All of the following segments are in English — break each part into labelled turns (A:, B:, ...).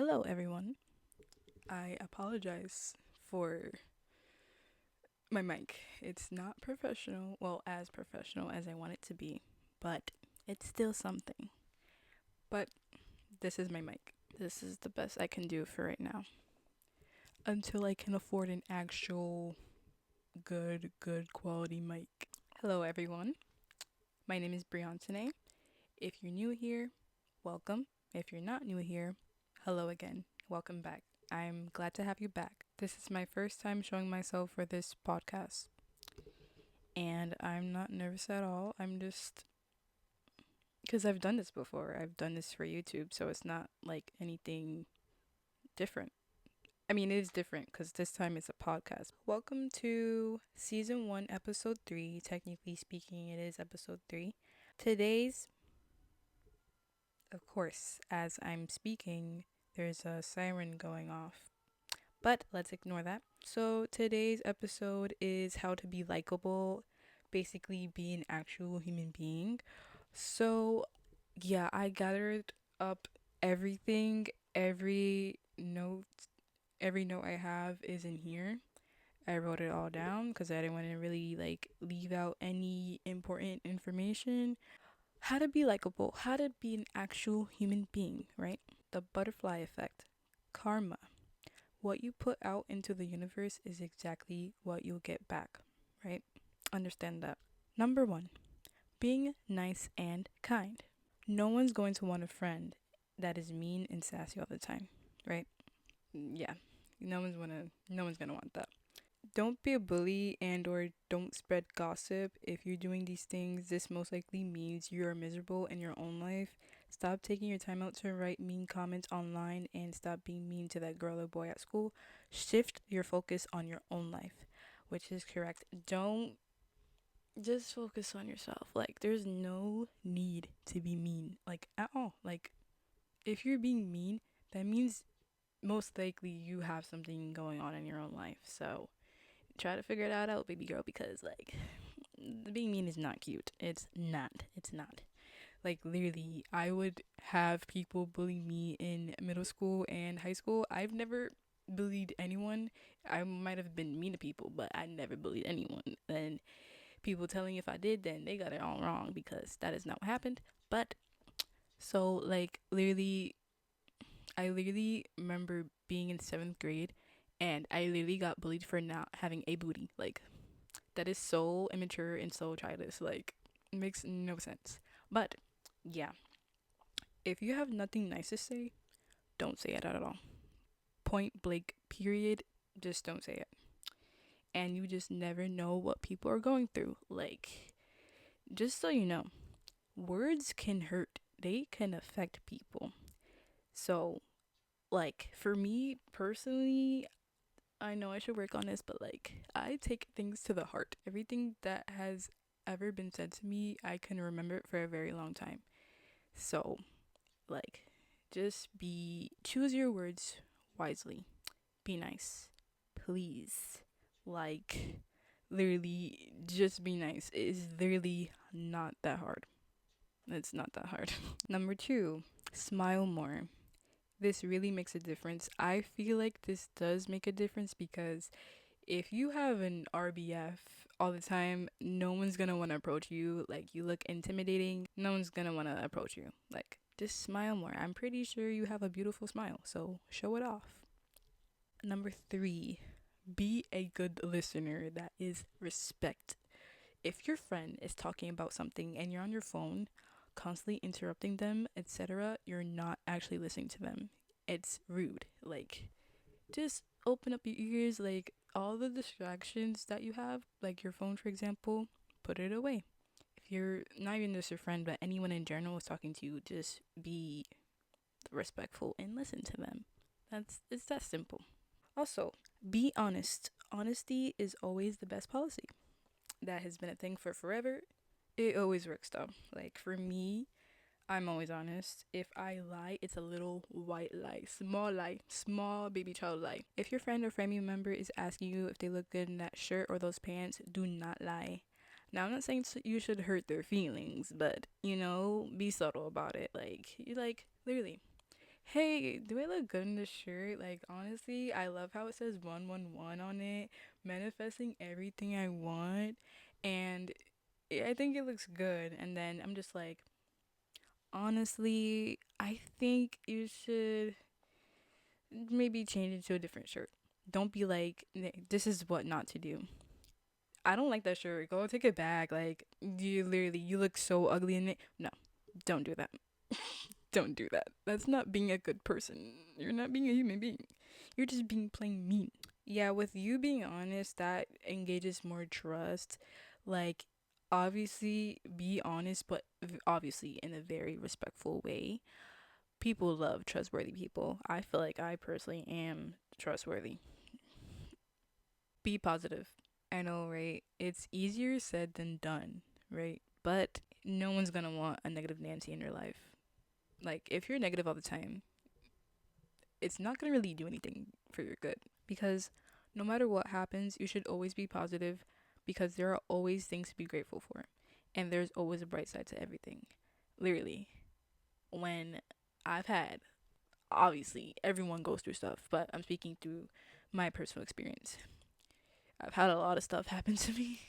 A: Hello, everyone. I apologize for my mic. It's not professional, well, as professional as I want it to be, but it's still something. But this is my mic. This is the best I can do for right now until I can afford an actual good quality mic. Hello, everyone. My name is Briantone. If you're new here, welcome. If you're not new here, hello again. Welcome back. I'm glad to have you back. This is my first time showing myself for this podcast, and I'm not nervous at all. I'm just because I've done this before. I've done this for YouTube, so it's not like anything different. I mean, it is different because this time it's a podcast. Welcome to season 1, episode 3. Technically speaking, it is episode 3. Today's, of course, as I'm speaking, there's a siren going off. But let's ignore that. So today's episode is how to be likable, basically be an actual human being. So yeah, I gathered up everything, every note I have is in here. I wrote it all down because I didn't want to really leave out any important information. How to be likable, how to be an actual human being, right? The butterfly effect, karma. What you put out into the universe is exactly what you'll get back, right? Understand that. Number 1, being nice and kind. No one's going to want a friend that is mean and sassy all the time, right? Yeah. No one's gonna want that. Don't be a bully and or don't spread gossip. If you're doing these things, this most likely means you are miserable in your own life. Stop taking your time out to write mean comments online and stop being mean to that girl or boy at school. Shift your focus on your own life, which is correct. Don't just focus on yourself. There's no need to be mean, at all. If you're being mean, that means most likely you have something going on in your own life. So try to figure that out, baby girl, because being mean is not cute. It's not. It's not. Literally, I would have people bully me in middle school and high school. I've never bullied anyone. I might have been mean to people, but I never bullied anyone. And people telling if I did, then they got it all wrong because that is not what happened. But so literally, I literally remember being in 7th grade, and I literally got bullied for not having a booty. That is so immature and so childish. It makes no sense. But yeah, if you have nothing nice to say, don't say it at all. Point blank, period. Just don't say it. And you just never know what people are going through. Just so you know, words can hurt, they can affect people. So, for me personally, I know I should work on this, but I take things to the heart. Everything that has ever been said to me, I can remember it for a very long time. So, like, choose your words wisely. Be nice. Please. Like, literally, just be nice. It is literally not that hard. It's not that hard. Number 2, smile more. This really makes a difference. I feel like this does make a difference because if you have an RBF all the time, no one's gonna want to approach you. You look intimidating, no one's gonna want to approach you. Just smile more. I'm pretty sure you have a beautiful smile, so show it off. Number 3, be a good listener. That is respect. If your friend is talking about something and you're on your phone, constantly interrupting them, etc., you're not actually listening to them. It's rude. Just open up your ears. All the distractions that you have, like your phone, for example, put it away. If you're not even just your friend, but anyone in general is talking to you, just be respectful and listen to them. It's that simple. Also, be honest. Honesty is always the best policy. That has been a thing for forever. It always works though. For me, I'm always honest. If I lie, it's a little white lie, small baby child lie. If your friend or family member is asking you if they look good in that shirt or those pants, do not lie. Now, I'm not saying you should hurt their feelings, but be subtle about it. Literally, hey, do I look good in this shirt? Like, honestly, I love how it says 111 on it, manifesting everything I want. And I think it looks good. And then I'm just like, honestly, I think you should maybe change it to a different shirt. Don't be like, this is what not to do. I don't like that shirt. Go take it back. Like, you look so ugly in it. No, don't do that. Don't do that. That's not being a good person. You're not being a human being. You're just being plain mean. Yeah, with you being honest, that engages more trust. Like, obviously, be honest, but obviously in a very respectful way. People love trustworthy people. I feel like I personally am trustworthy. Be positive. I know, right? It's easier said than done, right? But no one's gonna want a negative Nancy in your life. Like, if you're negative all the time, it's not gonna really do anything for your good. Because no matter what happens, you should always be positive because there are always things to be grateful for. And there's always a bright side to everything. Literally. When I've had, obviously, everyone goes through stuff, but I'm speaking through my personal experience. I've had a lot of stuff happen to me.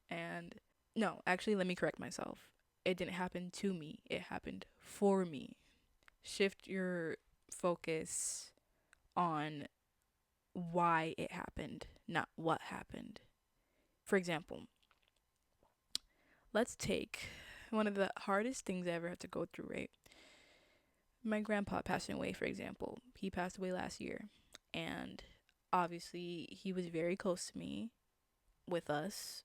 A: And no, actually, let me correct myself. It didn't happen to me, it happened for me. Shift your focus on why it happened, not what happened. For example, let's take one of the hardest things I ever had to go through, right? My grandpa passing away, for example. He passed away last year. And obviously, he was very close to me with us.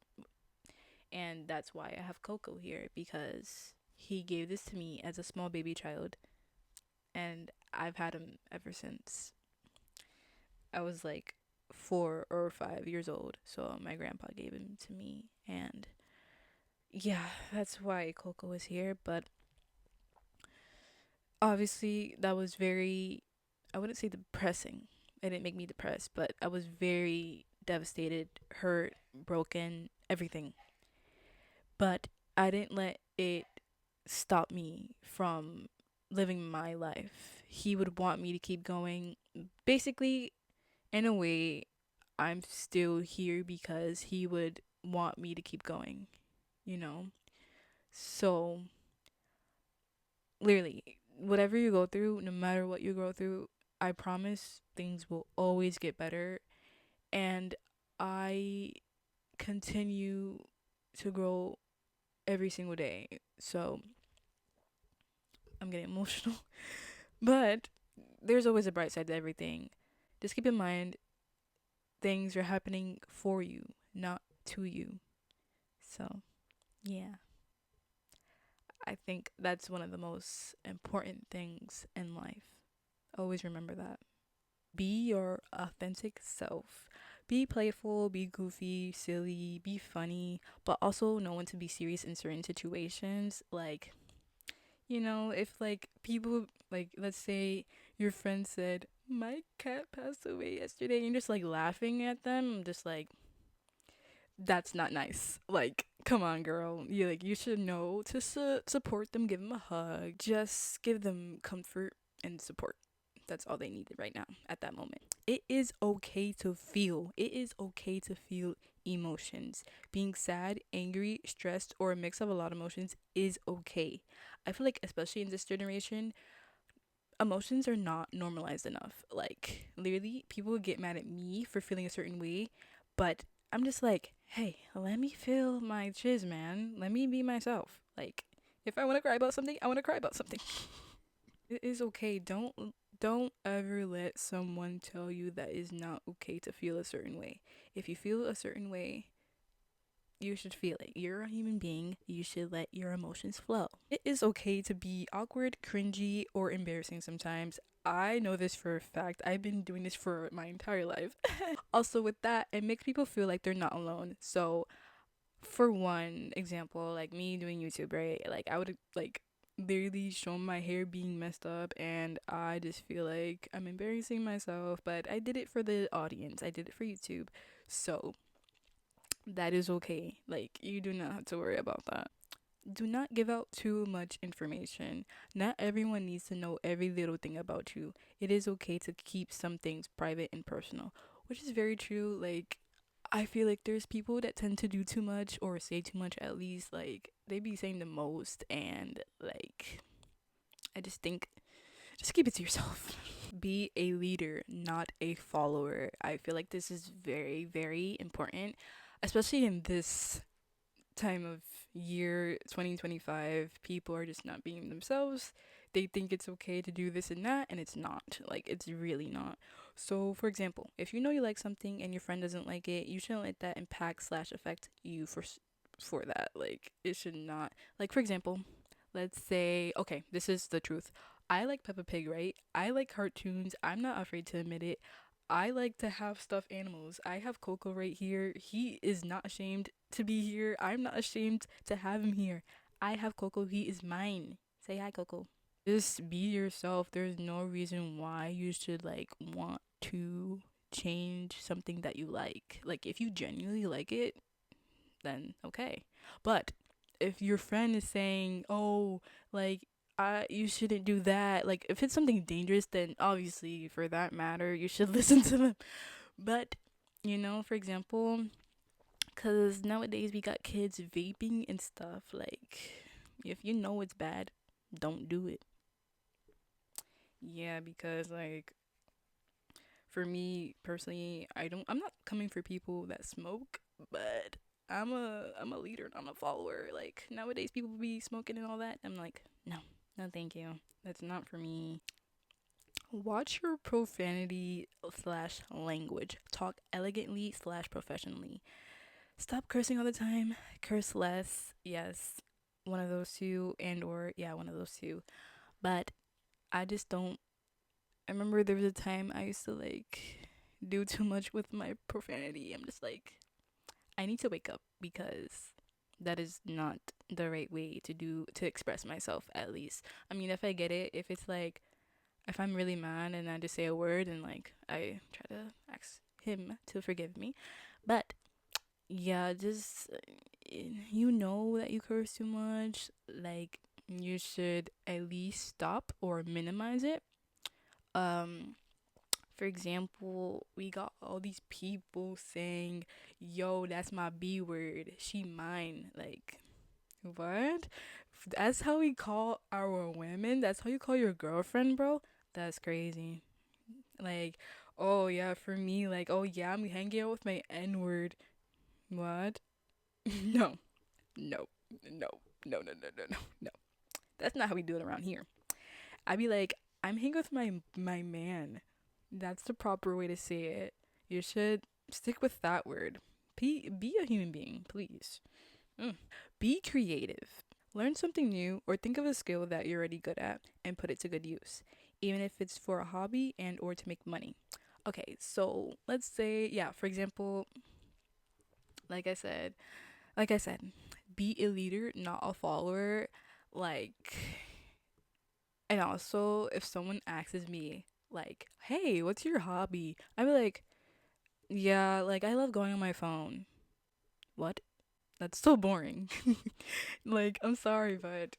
A: And that's why I have Coco here because he gave this to me as a small baby child. And I've had him ever since I was like 4 or 5 years old. So my grandpa gave him to me. And yeah, that's why Coco is here. But obviously, that was very, I wouldn't say depressing. It didn't make me depressed, but I was very devastated, hurt, broken, everything. But I didn't let it stop me from living my life. He would want me to keep going. Basically, in a way, I'm still here because he would want me to keep going, you know? So, literally, whatever you go through, no matter what you go through, I promise things will always get better. And I continue to grow every single day. So, I'm getting emotional. But there's always a bright side to everything. Just keep in mind, things are happening for you, not to you. So, yeah. I think that's one of the most important things in life. Always remember that. Be your authentic self. Be playful, be goofy, silly, be funny, but also know when to be serious in certain situations. Like, if like people, like, let's say your friend said, my cat passed away yesterday, and you're just like laughing at them. I'm just like, that's not nice. Like, come on, girl. You should know to support them, give them a hug, just give them comfort and support. That's all they needed right now at that moment. It is okay to feel. It is okay to feel emotions. Being sad, angry, stressed, or a mix of a lot of emotions is okay. I feel like, especially in this generation, emotions are not normalized enough. Like, literally, people would get mad at me for feeling a certain way, but I'm just like, hey, let me feel my chiz, man. Let me be myself. Like, if I want to cry about something, I want to cry about something. It is okay. Don't ever let someone tell you that is not okay to feel a certain way. If you feel a certain way, you should feel it. You're a human being. You should let your emotions flow. It is okay to be awkward, cringy, or embarrassing sometimes. I know this for a fact. I've been doing this for my entire life. Also, with that, it makes people feel like they're not alone. So, for one example, like me doing YouTube, right? Like, I would, like, literally show my hair being messed up, and I just feel like I'm embarrassing myself, but I did it for the audience. I did it for YouTube. So, that is okay. Like, you do not have to worry about that. Do not give out too much information. Not everyone needs to know every little thing about you. It is okay to keep some things private and personal, which is very true. Like, I feel like there's people that tend to do too much or say too much, at least. Like, they be saying the most, and like, I just think just keep it to yourself. Be a leader, not a follower. I feel like this is very, very important, especially in this time of year 2025. People are just not being themselves. They think it's okay to do this and that, and it's not. Like, it's really not. So, for example, if you know you like something and your friend doesn't like it, you shouldn't let that impact slash affect you for that. Like, it should not. Like, for example, let's say, okay, this is the truth. I like Peppa Pig, right? I like cartoons. I'm not afraid to admit it. I like to have stuffed animals. I have Coco right here. He is not ashamed to be here. I'm not ashamed to have him here. I have Coco. He is mine. Say hi, Coco. Just be yourself. There's no reason why you should like want to change something that you like. Like, if you genuinely like it, then okay. But if your friend is saying, "Oh, like you shouldn't do that," like if it's something dangerous, then obviously for that matter, you should listen to them. But for example, cuz nowadays we got kids vaping and stuff, like if you know it's bad, don't do it. Yeah, because like for me personally, I'm not coming for people that smoke, but I'm a leader, not a follower. Like nowadays people be smoking and all that. I'm like, no, no thank you. That's not for me. Watch your profanity slash language. Talk elegantly slash professionally. Stop cursing all the time. Curse less. Yes. One of those two, and or yeah, one of those two. But I just don't I remember there was a time I used to like do too much with my profanity. I'm just like, I need to wake up because that is not the right way to express myself, at least. I mean, if I get it, if it's like if I'm really mad and I just say a word and like I try to ask him to forgive me. But yeah, just that you curse too much, like you should at least stop or minimize it. Um for example, we got all these people saying, "Yo, that's my B word. She mine." Like, what? That's how we call our women? That's how you call your girlfriend, bro? That's crazy. Like, oh yeah, for me, like, oh yeah, I'm hanging out with my N word. What? No, no, no, no, no, no, no, no, no. That's not how we do it around here. I'd be like, I'm hanging with my man. That's the proper way to say it. You should stick with that word. Be a human being, please. Be creative. Learn something new or think of a skill that you're already good at and put it to good use, even if it's for a hobby and or to make money. Okay, so let's say, yeah, for example, like I said, like I said, be a leader, not a follower. Like, and also if someone asks me, like, hey, what's your hobby? I'd be like, yeah, like I love going on my phone. What? That's so boring. Like, I'm sorry, but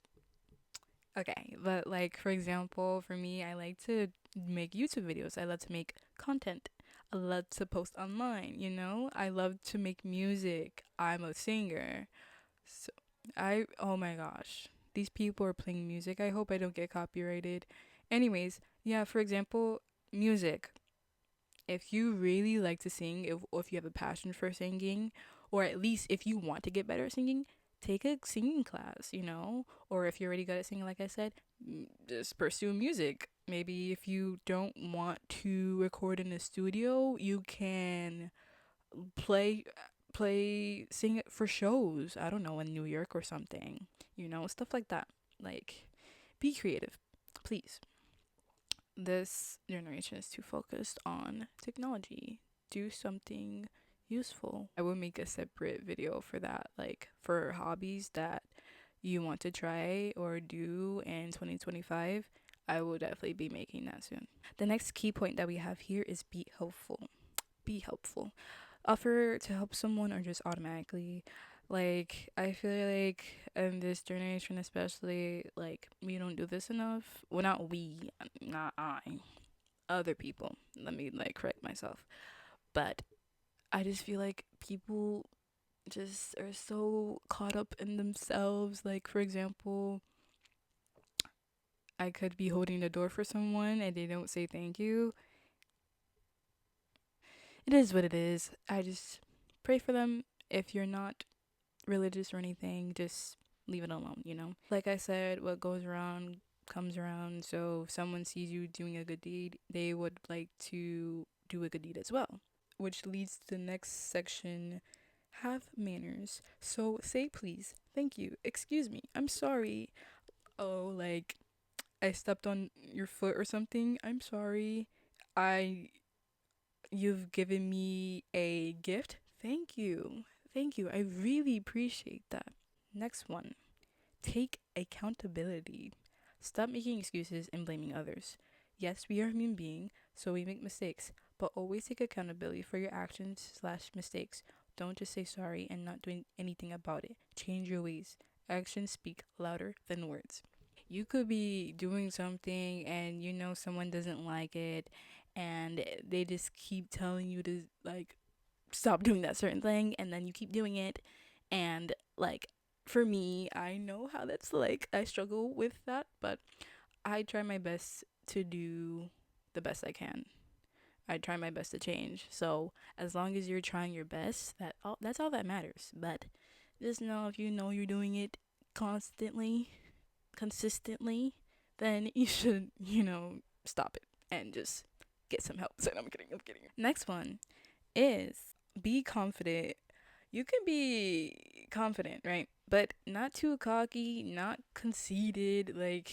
A: okay. But like for example, for me, I like to make YouTube videos. I love to make content. I love to post online. I love to make music. I'm a singer. So oh my gosh. These people are playing music. I hope I don't get copyrighted. Anyways, yeah, for example, music. If you really like to sing, if you have a passion for singing, or at least if you want to get better at singing, take a singing class. Or if you're already good at singing, like I said, just pursue music. Maybe if you don't want to record in a studio, you can play sing it for shows. I don't know, in New York or something. Stuff like that. Like, be creative, please. This generation is too focused on technology. Do something useful. I will make a separate video for that, like for hobbies that you want to try or do in 2025. I will definitely be making that soon. The next key point that we have here is be helpful. Be helpful. Offer to help someone or just automatically. Like, I feel like in this generation, especially, like, we don't do this enough. Well, not we, not I, other people. Let me, like, correct myself. But I just feel like people just are so caught up in themselves. Like, for example, I could be holding the door for someone and they don't say thank you. It is what it is. I just pray for them. If you're not religious or anything, just leave it alone. Like I said, what goes around comes around. So if someone sees you doing a good deed, they would like to do a good deed as well. Which leads to the next section, have manners. So say please, thank you, excuse me, I'm sorry. Oh, like I stepped on your foot or something. I'm sorry. I You've given me a gift. Thank you. Thank you. I really appreciate that. Next one. Take accountability. Stop making excuses and blaming others. Yes, we are human beings, so we make mistakes, but always take accountability for your actions/mistakes. Don't just say sorry and not doing anything about it. Change your ways. Actions speak louder than words. You could be doing something and you know someone doesn't like it and they just keep telling you to like stop doing that certain thing and then you keep doing it and like for me, I know how that's like. I struggle with that, but I try my best to do the best I can. I try my best to change. So as long as you're trying your best, that's all that matters. But just know if you know you're doing it constantly, consistently, then you should, stop it and just get some help. So I'm kidding, I'm kidding. Next one is be confident. You can be confident, right? But not too cocky, not conceited, like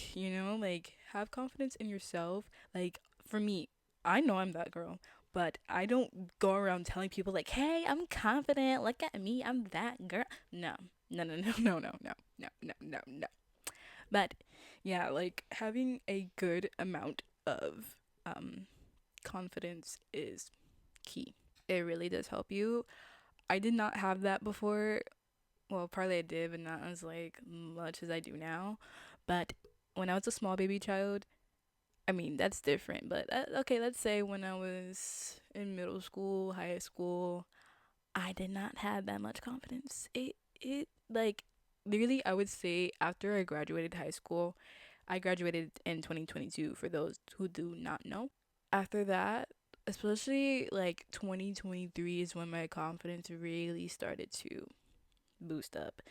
A: have confidence in yourself. Like for me, I know I'm that girl, but I don't go around telling people like, "Hey, I'm confident. Look at me. I'm that girl." No. No, no, no, no, no, no, no, no, no, no. But yeah, like having a good amount of confidence is key. It really does help you. I did not have that before. Well, partly I did, but not as like much as I do now. But when I was a small baby child, I mean that's different. But okay, let's say when I was in middle school, high school, I did not have that much confidence. It like literally I would say after I graduated high school, I graduated in 2022 for those who do not know. After that, especially like 2023 is when my confidence really started to boost up.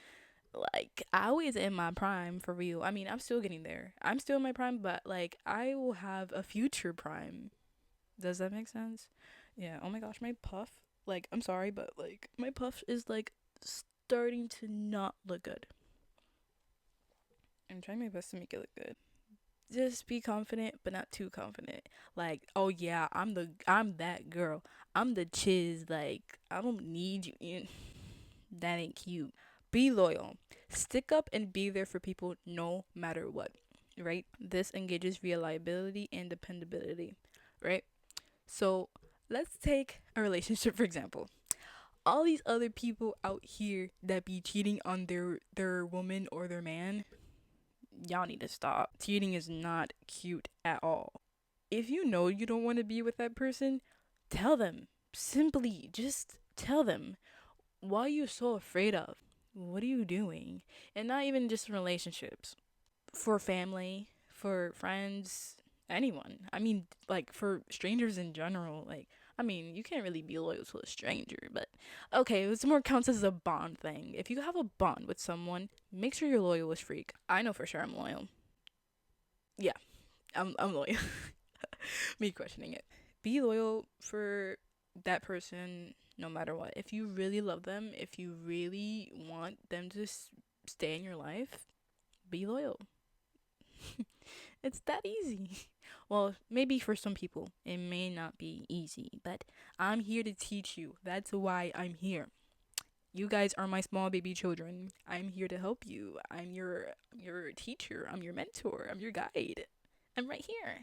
A: Like I was in my prime for real. I mean, I'm still getting there. I'm still in my prime, but like I will have a future prime. Does that make sense? Yeah. Oh my gosh, my puff. Like I'm sorry, but like my puff is like starting to not look good. I'm trying my best to make it look good. Just be confident, but not too confident. Like, oh yeah, I'm that girl. I'm the chiz. Like, I don't need you. That ain't cute. Be loyal. Stick up and be there for people no matter what. Right? This engages reliability and dependability. Right? So let's take a relationship for example. All these other people out here that be cheating on their woman or their man, y'all need to stop. Cheating is not cute at all. If you know you don't want to be with that person, tell them. Simply just tell them. What are you so afraid of? What are you doing? And not even just relationships. For family, for friends, anyone. I mean, like for strangers in general. Like, I mean, you can't really be loyal to a stranger, but okay, it's more counts as a bond thing. If you have a bond with someone, make sure you're loyal as freak. I know for sure I'm loyal. Yeah, I'm loyal. Me questioning it. Be loyal for that person no matter what. If you really love them, if you really want them to stay in your life, be loyal. It's that easy. Well, maybe for some people, it may not be easy, but I'm here to teach you. That's why I'm here. You guys are my small baby children. I'm here to help you. I'm your teacher. I'm your mentor. I'm your guide. I'm right here.